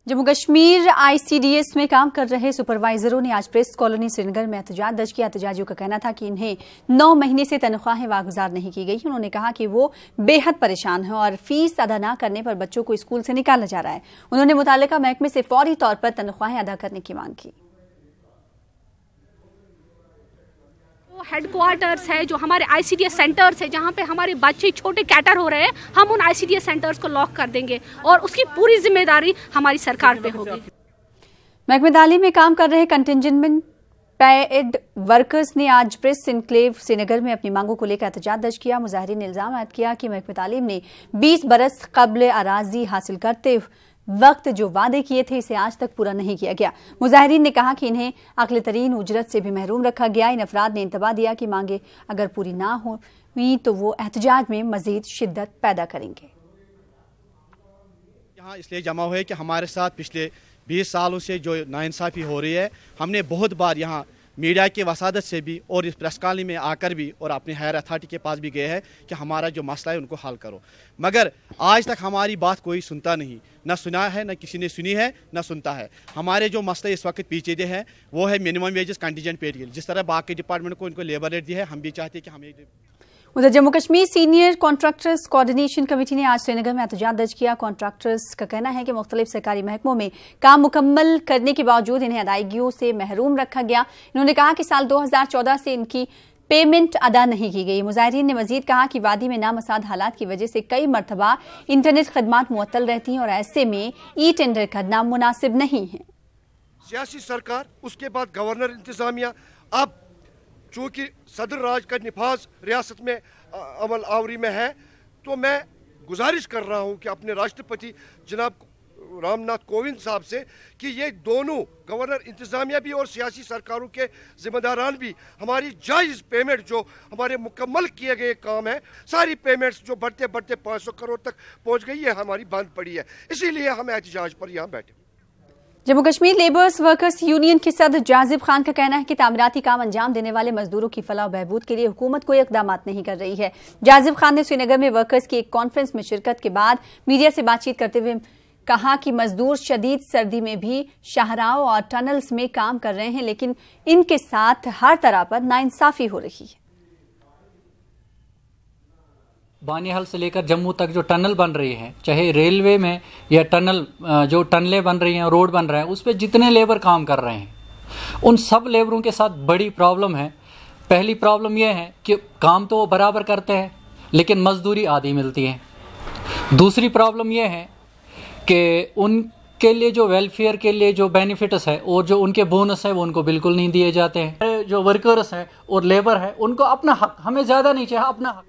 Jammu Kashmir ICDS में काम कर रहे सुपरवाइजरों ने आज प्रेस कॉलोनी श्रीनगर में एहतजाज दर्ज किया। एहतजाजियों का कहना था कि इन्हें 9 महीने से तनख्वाहें वागुजार नहीं की गई। उन्होंने कहा कि वो बेहद परेशान हैं और फीस अदा न करने पर बच्चों को स्कूल से निकाला जा रहा है। उन्होंने मुतालिका महकमे से फौरी तौर पर तनख्वाहें अदा करने की मांग की। हेडक्वार्टर्स है, जो हमारे ICDS सेंटर्स है, जहाँ पे हमारे बच्चे छोटे कैटर हो रहे हैं, हम उन ICDS सेंटर्स को लॉक कर देंगे और उसकी पूरी जिम्मेदारी हमारी सरकार पे होगी। महकमे तालीम में काम कर रहे कंटिंजेंट पेड वर्कर्स ने आज प्रेस इनक्लेव श्रीनगर में अपनी मांगों को लेकर एहतजाज दर्ज किया। मुजाहिरीन ने इल्जाम आयद किया कि महकमे तालीम ने 20 बरस कबल अराजी हासिल करते वक्त जो वादे किए थे इसे आज तक पूरा नहीं किया गया। मुजाहिरीन ने कहा कि इन्हें अक़ल तरीन उजरत से भी महरूम रखा गया। इन अफराद ने इंतबाह दिया कि मांगे अगर पूरी ना हुई तो वो एहतजाज में मजीद शिद्दत पैदा करेंगे। यहाँ इसलिए जमा हुए कि हमारे साथ पिछले 20 सालों से जो नाइंसाफ़ी हो रही है, हमने बहुत बार यहाँ मीडिया की वसादत से भी और इस प्रेस कॉलोनी में आकर भी और अपने हायर अथॉरिटी के पास भी गए हैं कि हमारा जो मसला है उनको हल करो, मगर आज तक हमारी बात कोई सुनता नहीं, न सुना है, न किसी ने सुनी है, न सुनता है। हमारे जो मसले इस वक्त पीछे हैं वो है मिनिमम वेजेस कंटीजेंट पेड के लिए। जिस तरह बाकी डिपार्टमेंट को इनको लेबर रेट दिया है, हम भी चाहते हैं कि हमें। उधर Jammu Kashmir senior contractors coordination committee ने आज श्रीनगर में एहतजाज दर्ज किया। कॉन्ट्रैक्टर्स का कहना है कि मुख्तलिफ सरकारी महकमों में काम मुकम्मल करने के बावजूद इन्हें अदायगियों से महरूम रखा गया। इन्होंने कहा कि साल 2014 से इनकी पेमेंट अदा नहीं की गई। मुजाहिरीन ने मजीद कहा कि वादी में नामसाद हालात की वजह से कई मरतबा इंटरनेट खदमात मुअत्तल रहती हैं और ऐसे में ई टेंडर करना मुनासिब नहीं है। सियासी सरकार, उसके बाद गवर्नर इंतजामिया, अब चूँकि सदर राज का निफाज रियासत में अमल आवरी में है, तो मैं गुजारिश कर रहा हूँ कि अपने राष्ट्रपति जनाब रामनाथ कोविंद साहब से कि ये दोनों गवर्नर इंतजामिया भी और सियासी सरकारों के जिम्मेदारान भी हमारी जायज़ पेमेंट जो हमारे मुकम्मल किए गए काम है, सारी पेमेंट्स जो बढ़ते बढ़ते 500 करोड़ तक पहुँच गई है, हमारी बंद पड़ी है। इसीलिए हम एहतजाज पर यहाँ बैठे। Jammu Kashmir labours workers union के सदर जाजिब खान का कहना है कि तामीराती काम अंजाम देने वाले मजदूरों की फलाह बहबूद के लिए हुकूमत कोई इकदाम नहीं कर रही है। जाजिब खान ने श्रीनगर में वर्कर्स की एक कॉन्फ्रेंस में शिरकत के बाद मीडिया से बातचीत करते हुए कहा कि मजदूर शदीद सर्दी में भी शाहराहों और टनल्स में काम कर रहे हैं, लेकिन इनके साथ हर तरह पर नाइंसाफी हो रही है। बानिहाल से लेकर जम्मू तक जो टनल बन रही है, चाहे रेलवे में या टनल जो टनलें बन रही हैं, रोड बन रहा है, उस पर जितने लेबर काम कर रहे हैं, उन सब लेबरों के साथ बड़ी प्रॉब्लम है। पहली प्रॉब्लम यह है कि काम तो वो बराबर करते हैं लेकिन मजदूरी आधी मिलती है। दूसरी प्रॉब्लम यह है कि उनके लिए जो वेलफेयर के लिए जो बेनिफिट्स है और जो उनके बोनस है वो उनको बिल्कुल नहीं दिए जाते हैं। जो वर्कर्स है और लेबर है उनको अपना हक, हमें ज़्यादा नहीं चाहिए, अपना हक।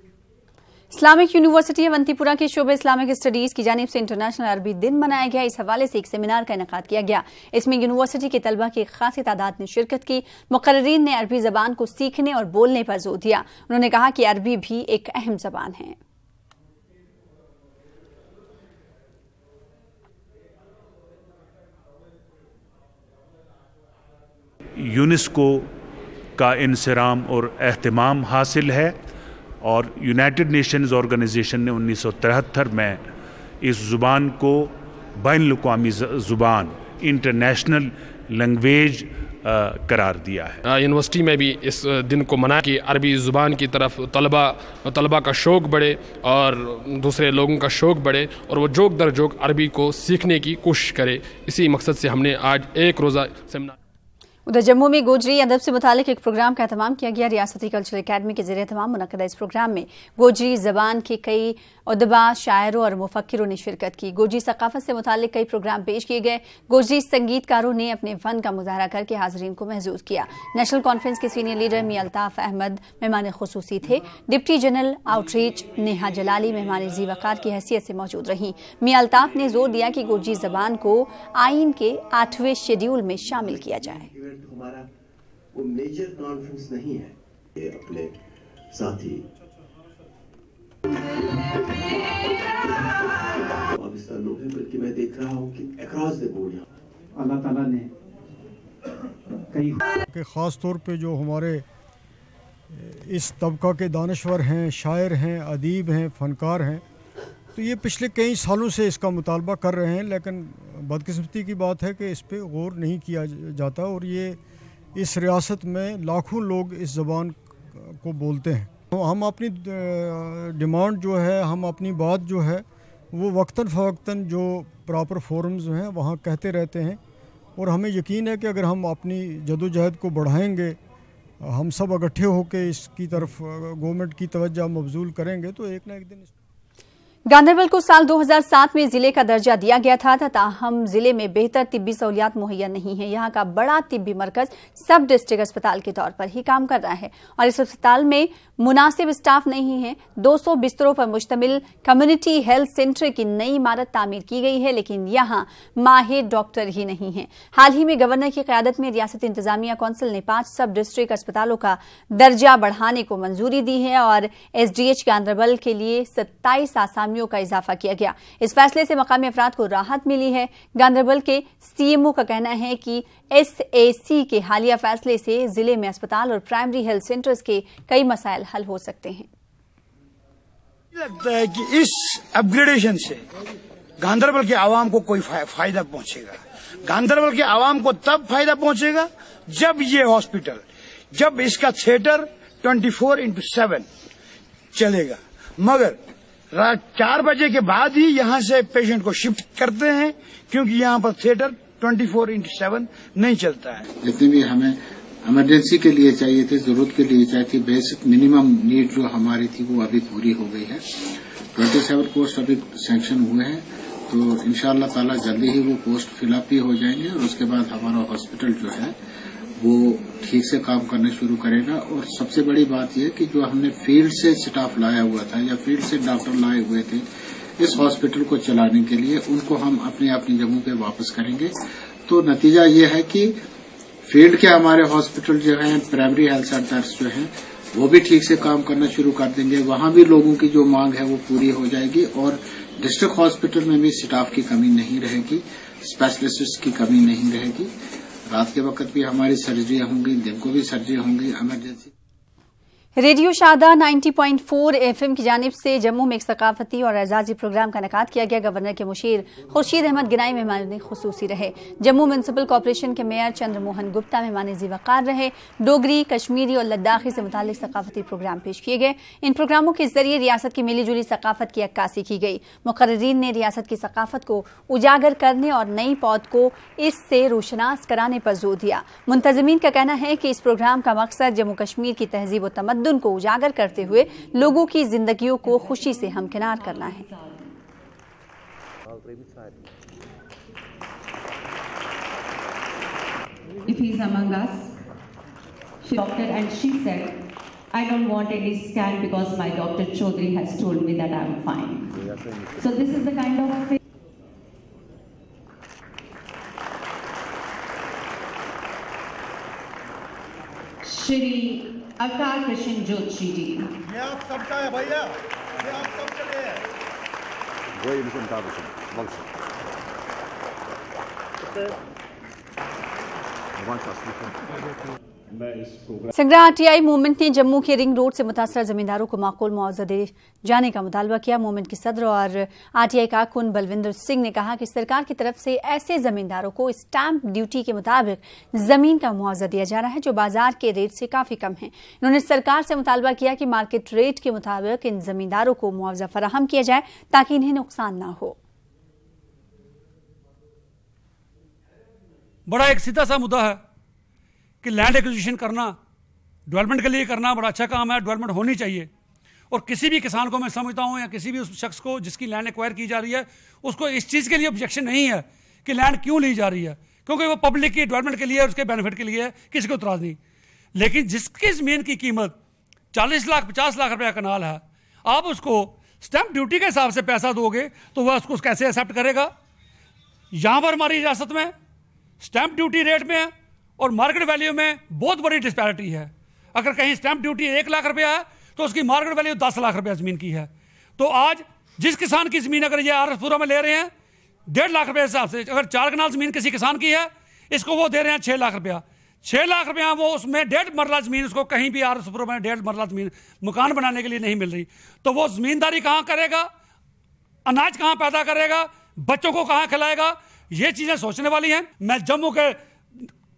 इस्लामिक यूनिवर्सिटी अवंतीपुरा के शोबे इस्लामिक स्टडीज की जानिब से इंटरनेशनल अरबी दिन मनाया गया। इस हवाले से एक सेमिनार का इनेकाद किया गया। इसमें यूनिवर्सिटी के तलबा की एक खासी तादाद ने शिरकत की। मुकर्रिरीन ने अरबी जबान को सीखने और बोलने पर जोर दिया। उन्होंने कहा कि अरबी भी एक अहम जबान है। यूनेस्को का इंसराम और एहतमाम हासिल है और यूनाइटेड नेशंस ऑर्गेनाइजेशन ने 1973 में इस ज़ुबान को बैनुल-अक़वामी ज़ुबान, इंटरनेशनल लैंग्वेज करार दिया है। यूनिवर्सिटी में भी इस दिन को मना कि अरबी ज़ुबान की तरफ तलबा का शौक़ बढ़े और दूसरे लोगों का शौक़ बढ़े और वो जोक दर जोक अरबी को सीखने की कोशिश करे। इसी मकसद से हमने आज एक रोज़ा सेमिनार। उधर जम्मू में गोजरी अदब से मुतालिक एक प्रोग्राम का एहतमाम किया गया। रियासती कल्चरल अकेडमी के ज़रिए एहतमाम मुनक़दा इस प्रोग्राम में गोजरी ज़बान के कई उदबा, शायरों और मुफक्किरों ने शिरकत की। गोजरी सकाफत से मुतालिक कई प्रोग्राम पेश किए गए। गोजरी संगीतकारों ने अपने फन का मुजाहरा करके हाज़रीन को महजूज किया। नेशनल कॉन्फ्रेंस के सीनियर लीडर मियां अल्ताफ़ अहमद मेहमान खुसूसी थे। डिप्टी जनरल आउटरीच नेहा जलाली मेहमान ज़ी वक़ार की हैसियत से मौजूद रहीं। मियां अल्ताफ़ ने जोर दिया कि गोजरी ज़बान को आइन के 8वें शेड्यूल में शामिल किया जाए। हमारा वो मेजर कॉन्फ्रेंस नहीं है, ये अपने साथी पाकिस्तान लोग हैं, बल्कि मैं देख रहा हूँ कि अक्रॉस द बोर्ड अल्लाह ताला ने कई ख़ास तौर पे जो हमारे इस तबका के दानश्वर हैं, शायर हैं, अदीब हैं, फ़नकार हैं, तो ये पिछले कई सालों से इसका मुतालबा कर रहे हैं, लेकिन बदकिस्मती की बात है कि इस पे गौर नहीं किया जाता और ये इस रियासत में लाखों लोग इस ज़बान को बोलते हैं। तो हम अपनी डिमांड जो है, हम अपनी बात जो है वो वक्तन फ़वक्तन जो प्रॉपर फोरम्स हैं वहाँ कहते रहते हैं और हमें यकीन है कि अगर हम अपनी जदोजहद को बढ़ाएंगे, हम सब इकट्ठे होकर इसकी तरफ गवर्नमेंट की तवज्जो मबजूल करेंगे तो एक ना एक दिन। गांधरबल को साल 2007 में जिले का दर्जा दिया गया था, ताहम जिले में बेहतर तिब्बी सहूलियात मुहैया नहीं है। यहाँ का बड़ा तिब्बी मरकज सब डिस्ट्रिक्ट अस्पताल के तौर पर ही काम कर रहा है और इस अस्पताल में मुनासिब स्टाफ नहीं है। 200 बिस्तरों पर मुश्तमिल कम्युनिटी हेल्थ सेंटर की नई इमारत तामीर की गई है, लेकिन यहाँ माहिर डॉक्टर ही नहीं है। हाल ही में गवर्नर की क़यादत में रियासती इंतजामिया कौंसिल ने 5 सब डिस्ट्रिक्ट अस्पतालों का दर्जा बढ़ाने को मंजूरी दी है और SDH गांधरबल के लिए 27 आसामी का इजाफा किया गया। इस फैसले से मकामी अफराद को राहत मिली है। गांधरबल के CMO का कहना है कि SAC के हालिया फैसले से जिले में अस्पताल और प्राइमरी हेल्थ सेंटर्स के कई मसाइल हल हो सकते हैं। लगता है कि इस अपग्रेडेशन से गांधरबल के आवाम को कोई फायदा पहुंचेगा। गांधरबल के आवाम को तब फायदा पहुंचेगा जब ये हॉस्पिटल, जब इसका थिएटर 24/7 चलेगा। मगर रात 4 बजे के बाद ही यहाँ से पेशेंट को शिफ्ट करते हैं, क्योंकि यहाँ पर थिएटर 24/7 नहीं चलता है। जितनी भी हमें इमरजेंसी के लिए चाहिए थे, जरूरत के लिए चाहिए थी, बेसिक मिनिमम नीड जो हमारी थी वो अभी पूरी हो गई है। 27 पोस्ट अभी सैंक्शन हुए हैं, तो इंशाअल्लाह ताला जल्दी ही वो पोस्ट फिलअप ही हो जाएंगे और उसके बाद हमारा हॉस्पिटल जो है वो ठीक से काम करना शुरू करेगा। और सबसे बड़ी बात यह कि जो हमने फील्ड से स्टाफ लाया हुआ था या फील्ड से डॉक्टर लाए हुए थे इस हॉस्पिटल को चलाने के लिए, उनको हम अपनी अपनी जगहों पे वापस करेंगे। तो नतीजा ये है कि फील्ड के हमारे हॉस्पिटल जो हैं, प्राइमरी हेल्थ सेंटर्स जो हैं, वो भी ठीक से काम करना शुरू कर देंगे। वहां भी लोगों की जो मांग है वो पूरी हो जाएगी और डिस्ट्रिक्ट हॉस्पिटल में भी स्टाफ की कमी नहीं रहेगी, स्पेशलिस्ट की कमी नहीं रहेगी। रात के वक्त भी हमारी सर्जरियां होंगी, दिन को भी सर्जरी होंगी इमरजेंसी। रेडियो शादा 90.4 FM की जानिब से जम्मू में एक सकाफती और एजाजी प्रोग्राम का इनेकाद किया गया। गवर्नर के मुशीर खुर्शीद अहमद गिनाई मेहमान खुसूसी रहे। जम्मू म्यूनसिपल कॉर्पोरेशन के मेयर चंद्रमोहन गुप्ता मेहमान ज़ीवकार रहे। डोगरी, कश्मीरी और लद्दाखी से मुतालिक सकाफती प्रोग्राम पेश किए गए। इन प्रोग्रामों के जरिए रियासत की मिली जुली सकाफत की अक्कासी की गई। मुकर्रीन ने रियासत की सकाफत को उजागर करने और नई पौध को इससे रोशनास कराने पर जोर दिया। मुंतज़मीन का कहना है कि इस प्रोग्राम का मकसद जम्मू कश्मीर की तहजीब व तमद्दुन को उजागर करते हुए लोगों की जिंदगियों को खुशी से हमकिनार करना है। If he's among us, she doctor and she said, I don't want any scan because my Dr. Chaudhary has told me that I'm fine. So this is the kind of Shri अवतार कृष्ण जोशी जी। ये आप सबका है भैया, ये आप सबके लिए है। वही मिशन था संग्राह RTI मूवमेंट ने जम्मू के रिंग रोड से मुतासरा जमींदारों को माकूल मुआवजा दे जाने का मुतालबा किया। मूवमेंट के सदर और RTI कारकुन बलविंदर सिंह ने कहा कि सरकार की तरफ से ऐसे जमींदारों को स्टैंप ड्यूटी के मुताबिक जमीन का मुआवजा दिया जा रहा है जो बाजार के रेट से काफी कम है। उन्होंने सरकार से मुतालबा किया कि मार्केट रेट के मुताबिक इन जमींदारों को मुआवजा फराहम किया जाए ताकि इन्हें नुकसान न हो। बड़ा एक सीधा सा मुद्दा है कि लैंड एक्विजिशन करना डेवलपमेंट के लिए करना बड़ा अच्छा काम है, डेवलपमेंट होनी चाहिए। और किसी भी किसान को मैं समझता हूं या किसी भी उस शख्स को जिसकी लैंड एक्वायर की जा रही है उसको इस चीज़ के लिए ऑब्जेक्शन नहीं है कि लैंड क्यों ली जा रही है, क्योंकि वो पब्लिक की डेवलपमेंट के लिए उसके बेनिफिट के लिए है, किसी को इतराज़ नहीं। लेकिन जिसकी ज़मीन की कीमत 40 लाख 50 लाख रुपया कनाल है, आप उसको स्टैंप ड्यूटी के हिसाब से पैसा दोगे तो वह उसको कैसे एक्सेप्ट करेगा। यहाँ पर हमारी रियासत में स्टैंप ड्यूटी रेट में और मार्केट वैल्यू में बहुत बड़ी डिस्पैरिटी है। अगर कहीं स्टैंप ड्यूटी 1 लाख रुपया है तो उसकी मार्केट वैल्यू 10 लाख रुपया ज़मीन की है। तो आज जिस किसान की ज़मीन अगर ये RSपुरा में ले रहे हैं 1.5 लाख रुपये हिसाब से, अगर 4 कनाल ज़मीन किसी किसान की है इसको वो दे रहे हैं 6 लाख रुपया। 6 लाख रुपया वो उसमें 1.5 मरला ज़मीन उसको कहीं भी RSपुरा में 1.5 मरला ज़मीन मकान बनाने के लिए नहीं मिल रही, तो वो ज़मींदारी कहाँ करेगा। अनाज कहाँ पैदा करेगा, बच्चों को कहाँ खिलाएगा, ये चीजें सोचने वाली हैं। मैं जम्मू के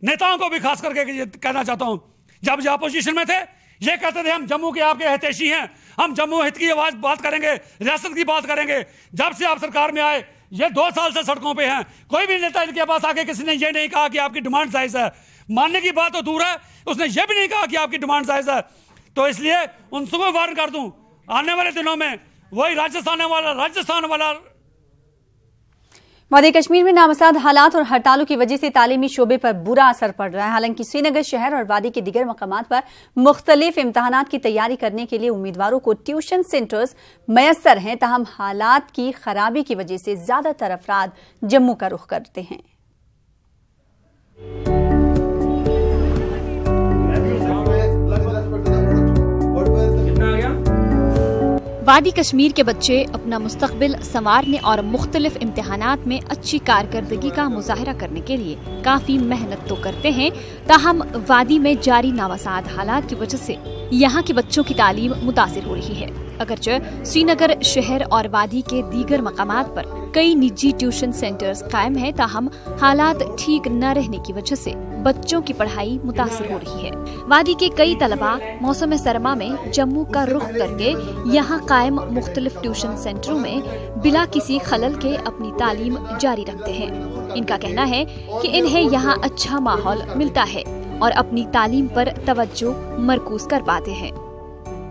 नेताओं को भी खास करके कहना चाहता हूं, जब ये अपोजिशन में थे ये कहते थे हम जम्मू के आपके हितैषी हैं, हम जम्मू हित की आवाज बात करेंगे, रियासत की बात करेंगे। जब से आप सरकार में आए ये 2 साल से सड़कों पे हैं, कोई भी नेता इनके पास आके किसी ने ये नहीं कहा कि आपकी डिमांड जायज है। मानने की बात तो दूर है, उसने ये भी नहीं कहा कि आपकी डिमांड जायज है। तो इसलिए उनसे को वार्न कर दूं, आने वाले दिनों में वही राजस्थान वाला वादी कश्मीर में नामसाद हालात और हड़तालों की वजह से तालीमी शोबे पर बुरा असर पड़ रहा है। हालांकि श्रीनगर शहर और वादी के दीगर मकामात पर मुख्तलिफ इम्तहानात की तैयारी करने के लिए उम्मीदवारों को ट्यूशन सेंटर्स मैसर हैं, ताहम हालात की खराबी की वजह से ज्यादातर अफराद जम्मू का रुख करते हैं। वादी कश्मीर के बच्चे अपना मुस्तकबिल संवारने और मुख्तलिफ इम्तिहानात में अच्छी कारकर्दगी का मुजाहरा करने के लिए काफी मेहनत तो करते हैं, ताहम वादी में जारी नावसाद हालात की वजह से यहाँ के बच्चों की तालीम मुतासिर हो रही है। अगरचे श्रीनगर शहर और वादी के दीगर मकामात पर कई निजी ट्यूशन सेंटर्स कायम हैं, ताहम हालात ठीक न रहने की वजह से बच्चों की पढ़ाई मुतासिर हो रही है। वादी के कई तलबा मौसम सरमा में जम्मू का रुख करके यहाँ कायम मुख्तलिफ ट्यूशन सेंटरों में बिला किसी खलल के अपनी तालीम जारी रखते हैं। इनका कहना है कि इन्हें यहाँ अच्छा माहौल मिलता है और अपनी तालीम पर तवज्जो मरकूज कर पाते हैं।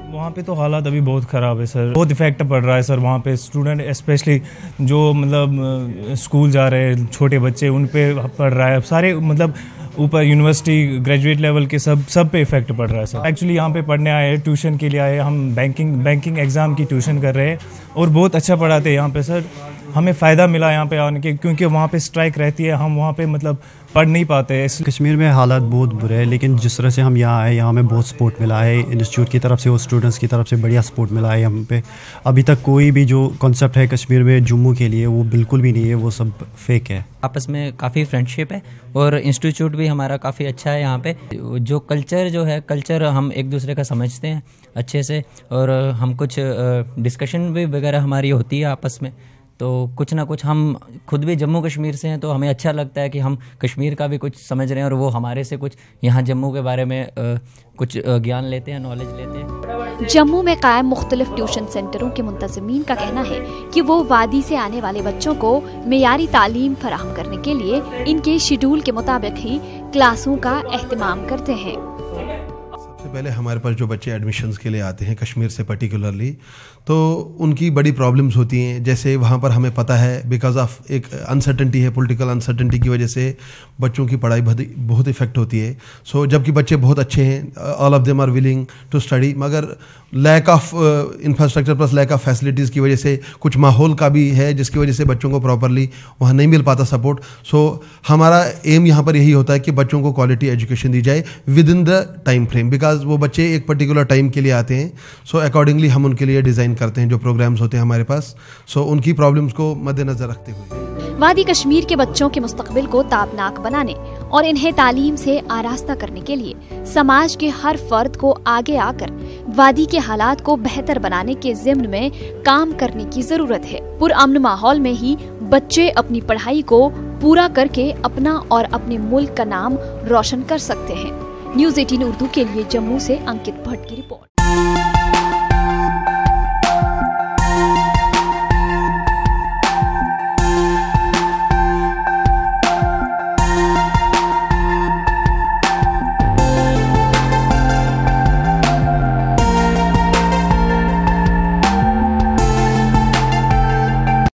वहाँ पे तो हालात अभी बहुत ख़राब है सर, बहुत इफेक्ट पड़ रहा है सर। वहाँ पे स्टूडेंट स्पेशली जो मतलब स्कूल जा रहे हैं छोटे बच्चे, उन पे पड़ रहा है सारे, मतलब ऊपर यूनिवर्सिटी ग्रेजुएट लेवल के सब पे इफेक्ट पड़ रहा है सर। एक्चुअली यहाँ पे पढ़ने आए हैं, ट्यूशन के लिए आए, हम बैंकिंग एग्ज़ाम की ट्यूशन कर रहे हैं और बहुत अच्छा पढ़ाते हैं यहाँ पे सर। हमें फ़ायदा मिला यहाँ पे आने के, क्योंकि वहाँ पे स्ट्राइक रहती है, हम वहाँ पे मतलब पढ़ नहीं पाते हैं। कश्मीर में हालात बहुत बुरे हैं, लेकिन जिस तरह से हम यहाँ आए, यहाँ हमें बहुत सपोर्ट मिला है इंस्टीट्यूट की तरफ से और स्टूडेंट्स की तरफ से, बढ़िया सपोर्ट मिला है हम पे। अभी तक कोई भी जो कॉन्सेप्ट है कश्मीर में जम्मू के लिए वो बिल्कुल भी नहीं है, वो सब फेक है। आपस में काफ़ी फ्रेंडशिप है और इंस्टीट्यूट भी हमारा काफ़ी अच्छा है। यहाँ पे जो कल्चर हम एक दूसरे का समझते हैं अच्छे से, और हम कुछ डिस्कशन भी वगैरह हमारी होती है आपस में। तो कुछ ना कुछ, हम खुद भी जम्मू कश्मीर से हैं तो हमें अच्छा लगता है कि हम कश्मीर का भी कुछ समझ रहे हैं और वो हमारे से कुछ यहाँ जम्मू के बारे में कुछ ज्ञान लेते हैं, नॉलेज लेते हैं। जम्मू में कायम मुख्तलिफ ट्यूशन सेंटरों के मुंतज़मीन का कहना है कि वो वादी से आने वाले बच्चों को मेयारी तालीम फराहम करने के लिए इनके शेड्यूल के मुताबिक ही क्लासों का एहतमाम करते हैं। सबसे पहले हमारे पास जो बच्चे एडमिशन्स के लिए आते हैं कश्मीर से पर्टिकुलरली, तो उनकी बड़ी प्रॉब्लम्स होती हैं। जैसे वहाँ पर हमें पता है बिकॉज ऑफ एक अनसर्टेनिटी है, पॉलिटिकल अनसर्टेनिटी की वजह से बच्चों की पढ़ाई बहुत इफेक्ट होती है। सो जबकि बच्चे बहुत अच्छे हैं, all of them are willing to study, मगर lack of infrastructure plus lack of facilities की वजह से, कुछ माहौल का भी है जिसकी वजह से बच्चों को प्रॉपरली वहाँ नहीं मिल पाता सपोर्ट। सो हमारा एम यहाँ पर यही होता है कि बच्चों को क्वालिटी एजुकेशन दी जाए with in the time frame, because वो बच्चे एक पर्टिकुलर टाइम के लिए आते हैं। सो अकॉर्डिंगली हम उनके लिए डिज़ाइन करते हैं जो प्रोग्राम्स होते हैं हमारे पास, सो उनकी प्रॉब्लम्स को मद्देनजर रखते हुए। वादी कश्मीर के बच्चों के मुस्तकबिल को ताबनाक बनाने और इन्हें तालीम से आरास्ता करने के लिए समाज के हर फर्द को आगे आकर वादी के हालात को बेहतर बनाने के ज़िम्न में काम करने की जरूरत है। पुरअमन माहौल में ही बच्चे अपनी पढ़ाई को पूरा करके अपना और अपने मुल्क का नाम रोशन कर सकते हैं। न्यूज़ 18 उर्दू के लिए जम्मू से अंकित भट्ट की रिपोर्ट।